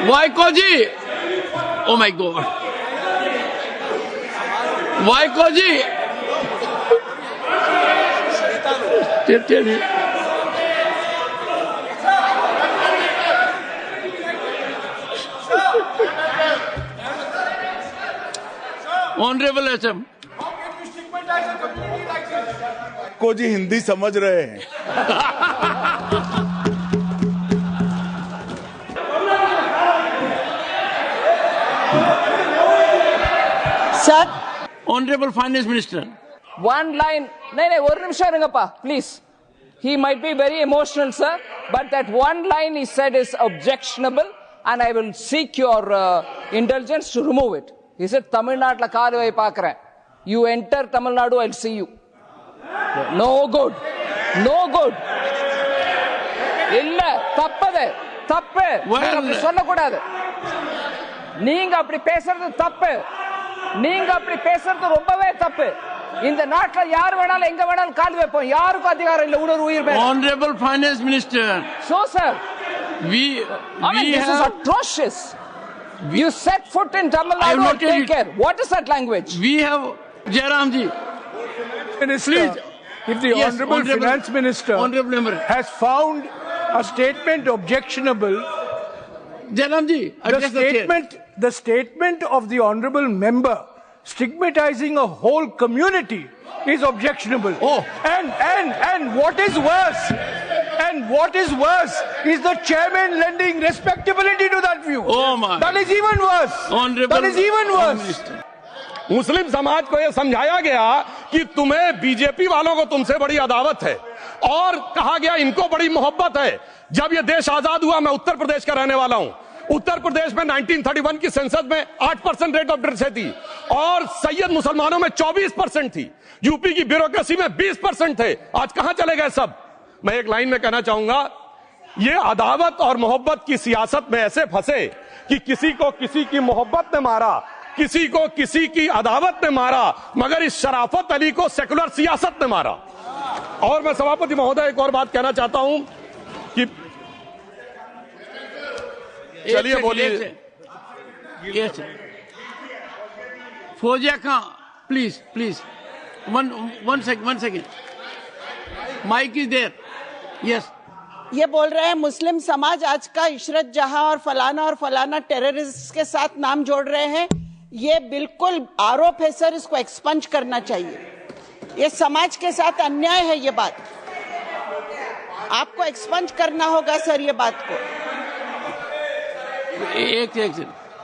Vaikoji! Oh my God. Vaikoji! Tell you. Honorable SM. को जी हिंदी समझ रहे हैं। Sir, Honorable Finance Minister. one line. No, one nimisham irungappa, please. He might be very emotional, sir, but that one line he said is objectionable, and I will seek your indulgence to remove it. He said, Tamil Nadu la kaal vai paakren. You enter Tamil Nadu, I'll see you. No good. No good. இல்ல தப்பது தப்பு அப்படி சொல்லக்கூடாது. நீங்க அப்படி பேசுறது தப்பு. நீங்க அப்படி பேசுறது ரொம்பவே தப்பு. இந்த நாட்டுல யார் வேணாலும் எங்க வேணாலும் கால் வைப்போம். யாருக்கும் அதிகாரம் இல்ல ஒரு உயிர் மேல. Honorable Finance Minister. So sir, We this is atrocious. You set foot in Tamil Nadu, take care. What is that language? We have Jairamji. Minister, Please. if the Honorable Finance Minister Honorable Member. has found a statement objectionable, Jairamji, the statement of the Honorable Member stigmatizing a whole community is objectionable. Oh. And what is worse, is the chairman lending respectability to that view. Oh my. That is even worse. Honorable That is even worse. मुस्लिम समाज को यह समझाया गया कि तुम्हें BJP वालों को तुमसे बड़ी अदावत है और कहा गया इनको बड़ी मोहब्बत है। जब यह देश आजाद हुआ, मैं उत्तर प्रदेश का रहने वाला हूं, उत्तर प्रदेश में 1931 की संसद में 8% रेट ऑफ डेथ थी और सैयद मुसलमानों में 24% थी। यूपी की ब्यूरोक्रेसी में 20% थे। आज कहां चले गए सब? मैं एक लाइन में कहना चाहूंगा, ये अदावत और मोहब्बत की सियासत में ऐसे फंसे कि किसी को किसी की मोहब्बत ने मारा, किसी को किसी की अदावत ने मारा, मगर इस शराफत अली को सेकुलर सियासत ने मारा। और मैं सभापति महोदय एक और बात कहना चाहता हूं कि चलिए बोलिए। Yes. Fozia Khan, please. One second. Mic is there. Yes. ये बोल रहे हैं मुस्लिम समाज आज का इशरत जहां और फलाना टेररिस्ट के साथ नाम जोड़ रहे हैं। ये बिल्कुल आरोप है सर, इसको एक्सपंज करना चाहिए। ये समाज के साथ अन्याय है। ये बात आपको एक्सपंज करना होगा सर, ये बात को। एक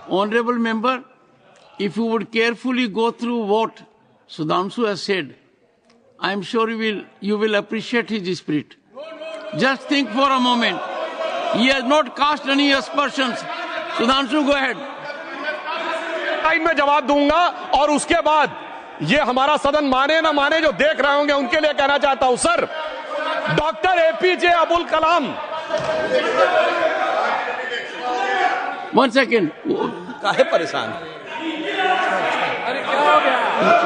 Honorable Member, if you would carefully go through what Sudhanshu has said, I am sure you will appreciate his spirit. Just think for a moment. He has not cast any aspersions. Sudhanshu, go ahead. Time में जवाब दूंगा और उसके बाद ये हमारा सदन माने ना माने जो देख रहे होंगे उनके लिए कहना चाहता हूं, sir, doctor APJ Abdul Kalam. One second. काहे परेशान?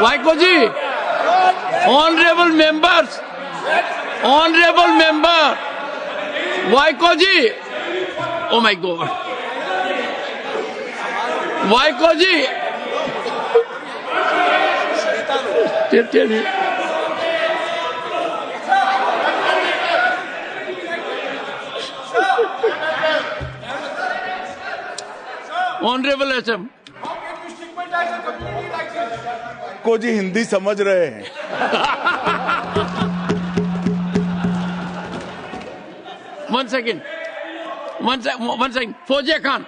Vaikoji, honorable member, Vaikoji. Oh my God. Vaikoji. Tell you. Honorable SM. को जी हिंदी समझ रहे हैं। One second. Fozia Khan.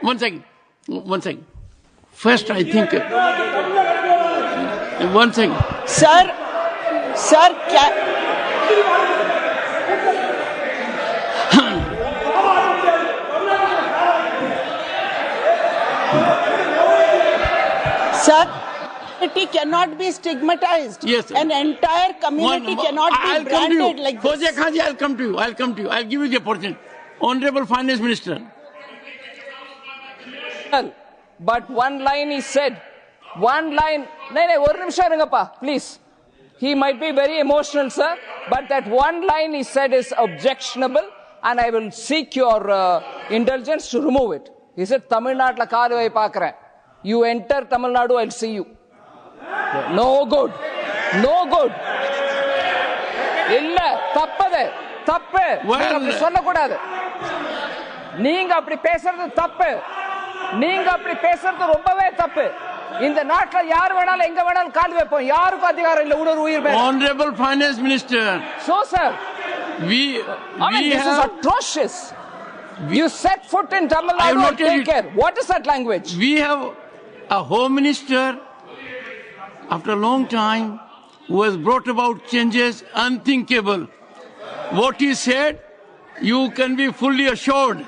One second. First, I think. One second. Sir क्या Sir, community cannot be stigmatized. Yes, sir. An entire community cannot be branded like this. Fozia Khan ji, I'll come to you. I'll give you the opportunity. Honorable Finance Minister. But one line he said. One line. No, one nimisham irungappa, please. He might be very emotional, sir, but that one line he said is objectionable, and I will seek your indulgence to remove it. He said, Tamil Nadu கால் வை பார்க்கிறேன். You enter Tamil Nadu, I'll see you. No good. No good. இல்ல தப்பது. தப்பு. அப்படி சொல்லக்கூடாது. நீங்க அப்படி பேசுறது தப்பு. நீங்க அப்படி பேசுறது ரொம்பவே தப்பு. இந்த நாட்டுல யார் வேணாலும் எங்க வேணாலும் கால் வைப்போம். யாருக்கும் அதிகாரம் இல்ல ஒரு உயிர் மேல. Honorable Finance Minister. So sir, this is atrocious. You set foot in Tamil Nadu and take care. What is that language? We have a Home Minister after a long time who has brought about changes unthinkable. What he said, you can be fully assured.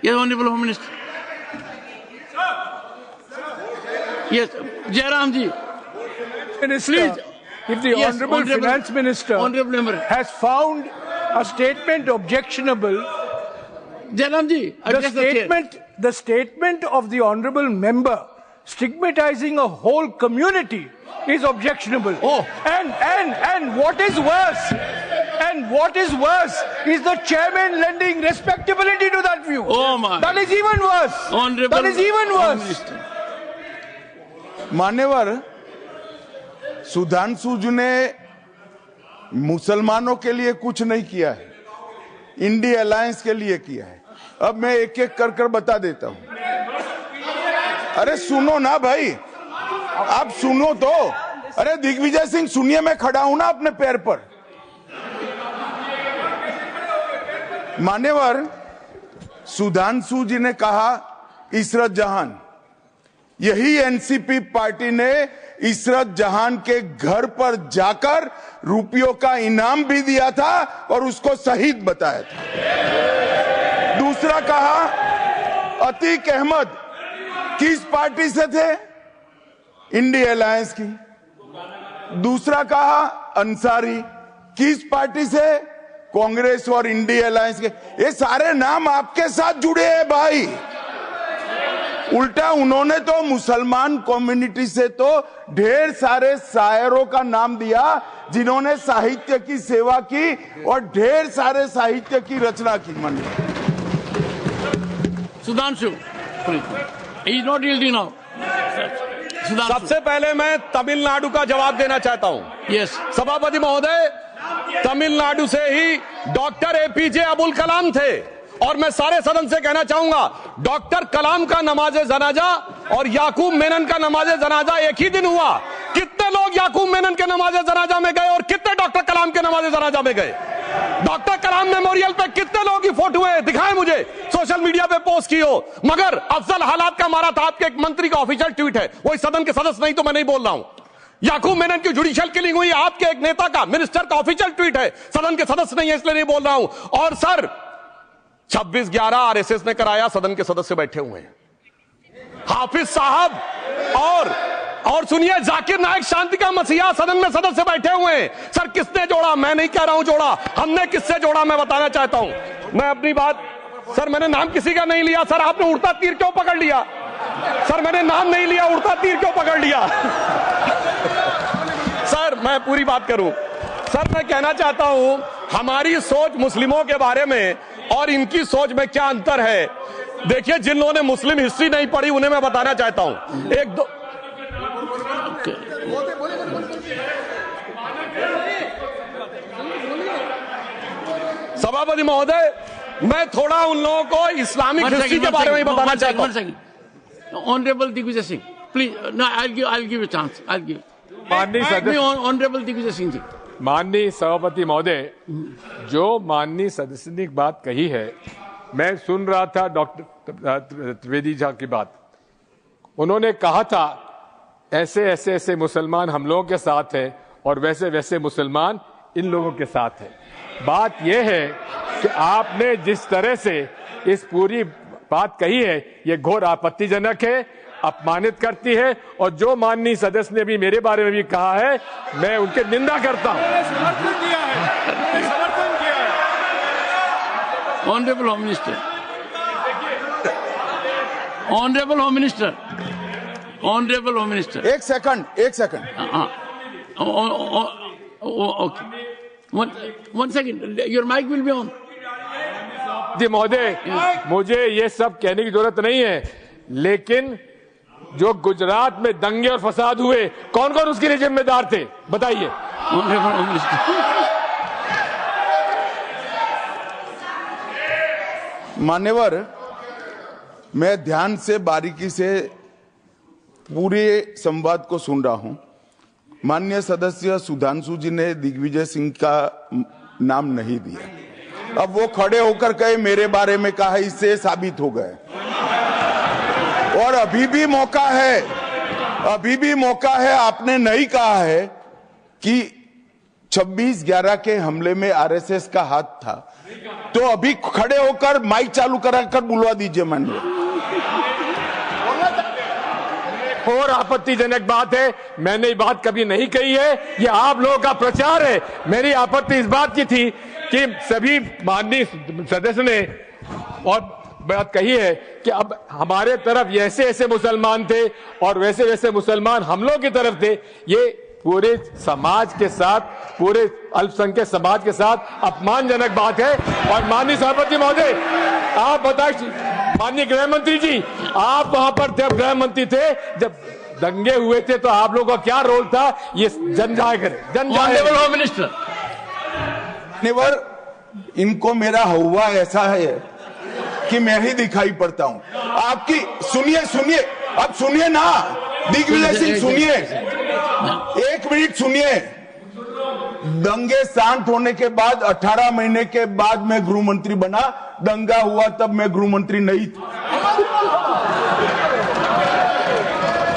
Yes, Honorable Home Minister. Yes, Jairamji. Minister, Please. If the Honorable Finance Minister has found a statement objectionable, Jairamji, the statement of the Honorable Member stigmatizing a whole community is objectionable. Oh. And what is worse, is the chairman lending respectability to that view. Oh my. That is even worse. Honorable That is even worse. मान्यवर, सुधांशु जी ने मुसलमानों के लिए कुछ नहीं किया है, India alliance के लिए किया है। अब मैं एक एक कर बता देता हूं। अरे सुनो ना भाई, आप सुनो तो। अरे दिग्विजय सिंह सुनिए, मैं खड़ा हूं ना अपने पैर पर। मान्यवर, सुधांशु जी ने कहा इशरत जहान, यही एनसीपी पार्टी ने इशरत जहान के घर पर जाकर रुपयों का इनाम भी दिया था और उसको शहीद बताया था। दूसरा कहा अतीक अहमद किस पार्टी से थे? इंडिया अलायंस की। दूसरा कहा अंसारी किस पार्टी से? कांग्रेस और इंडिया अलायंस के। ये सारे नाम आपके साथ जुड़े हैं भाई। उल्टा उन्होंने तो मुसलमान कम्युनिटी से तो ढेर सारे शायरों का नाम दिया जिन्होंने साहित्य की सेवा की और ढेर सारे साहित्य की रचना की। Sudhanshu, he is not yielding now. सबसे पहले मैं तमिलनाडु का जवाब देना चाहता हूं। Yes. सभापति महोदय, तमिलनाडु से ही डॉक्टर एपीजे अब्दुल कलाम थे और मैं सारे सदन से कहना चाहूंगा, डॉक्टर कलाम का नमाजे जनाजा और याकूब मेनन का नमाजे जनाजा एक ही दिन हुआ। कितने लोग याकूब मेनन के नमाजे जनाजा में गए और कितने डॉक्टर कलाम के नमाजे जनाजा में गए? डॉक्टर कलाम मेमोरियल पे कितने लोगों की फोटो है? दिखाएं मुझे, सोशल मीडिया पे पोस्ट की हो। मगर अफजल हालात का मारा था, आपके एक मंत्री का ऑफिशियल ट्वीट है, वही सदन के सदस्य नहीं तो मैं नहीं बोल रहा हूं। याकूब मेनन की जुडिशियल किलिंग हुई, आपके एक नेता का, मिनिस्टर का ऑफिशियल ट्वीट है, सदन के सदस्य नहीं है इसलिए नहीं बोल रहा हूं। और सर 26/11 आरएसएस ने कराया, सदन के सदस्य बैठे हुए हैं। हाफिज साहब और सुनिए, जाकिर नायक शांति का मसीहा सदन में सदस्य बैठे हुए हैं। सर किसने जोड़ा? मैं नहीं कह रहा हूं जोड़ा, हमने किससे जोड़ा मैं बताना चाहता हूं। मैं अपनी बात, सर मैंने नाम किसी का नहीं लिया। सर आपने उड़ता तीर क्यों पकड़ लिया? सर मैंने नाम नहीं लिया, उड़ता तीर क्यों पकड़ लिया? सर मैं पूरी बात करूं। सर मैं कहना चाहता हूं, हमारी सोच मुस्लिमों के बारे में और इनकी सोच में क्या अंतर है। देखिए, जिन लोगों ने मुस्लिम हिस्ट्री नहीं पढ़ी उन्हें मैं बताना चाहता हूं। एक दो सभापति महोदय, मैं थोड़ा उन लोगों को इस्लामिक हिस्ट्री के बारे में बताना चाहता हूं। Honorable Digvijay Singh, please. No, I'll give a chance. I'll give. माननीय सदस्य, Honorable Digvijay Singh जी। माननीय सभापति महोदय, जो माननीय सदस्य ने बात कही है, मैं सुन रहा था डॉक्टर त्रिवेदी जी की बात। उन्होंने कहा था ऐसे मुसलमान हम लोगों के साथ हैं और वैसे मुसलमान इन लोगों के साथ हैं। बात यह है कि आपने जिस तरह से इस पूरी बात कही है, ये घोर आपत्तिजनक है, अपमानित करती है। और जो माननीय सदस्य ने भी मेरे बारे में भी कहा है, मैं उनकी निंदा करता हूं। Honorable Home Minister. Honorable Home Minister. Honorable Home Minister. एक second Okay. One second. Your mic will be on. सभापति महोदय, मुझे ये सब कहने की जरूरत नहीं है, लेकिन जो गुजरात में दंगे और फसाद हुए, कौन कौन उसके लिए जिम्मेदार थे, बताइए। मान्यवर, मैं ध्यान से बारीकी से पूरे संवाद को सुन रहा हूं। माननीय सदस्य सुधांशु जी ने दिग्विजय सिंह का नाम नहीं दिया। अब वो खड़े होकर कहे मेरे बारे में कहा, इससे साबित हो गए। और अभी भी मौका है, अभी भी मौका है। आपने नहीं कहा है कि 26/11 के हमले में आरएसएस का हाथ था, तो अभी खड़े होकर माइक चालू कराकर बुलवा दीजिए। माननीय, और आपत्तिजनक बात है, मैंने ये बात कभी नहीं कही है, ये आप लोगों का प्रचार है। मेरी आपत्ति इस बात की थी कि सभी माननीय सदस्य ने और बात कही है कि अब हमारे तरफ ऐसे ऐसे मुसलमान थे और वैसे वैसे मुसलमान हम लोग की तरफ थे। ये पूरे समाज के साथ, पूरे अल्पसंख्यक समाज के साथ अपमानजनक बात है। और माननीय सभापति महोदय, आप बताइए, माननीय गृह मंत्री जी, आप वहां पर जब गृह मंत्री थे, जब दंगे हुए थे, तो आप लोगों का क्या रोल था, ये जन जाहिर होम मिनिस्टर। मान्यवर, इनको मेरा हुआ ऐसा है कि मैं ही दिखाई पड़ता हूं। आपकी सुनिए, सुनिए, अब सुनिए ना दिग्विजय सिंह, सुनिए, 1 मिनट सुनिए। दंगे शांत होने के बाद 18 महीने के बाद मैं गृह मंत्री बना। दंगा हुआ तब मैं गृह मंत्री नहीं था।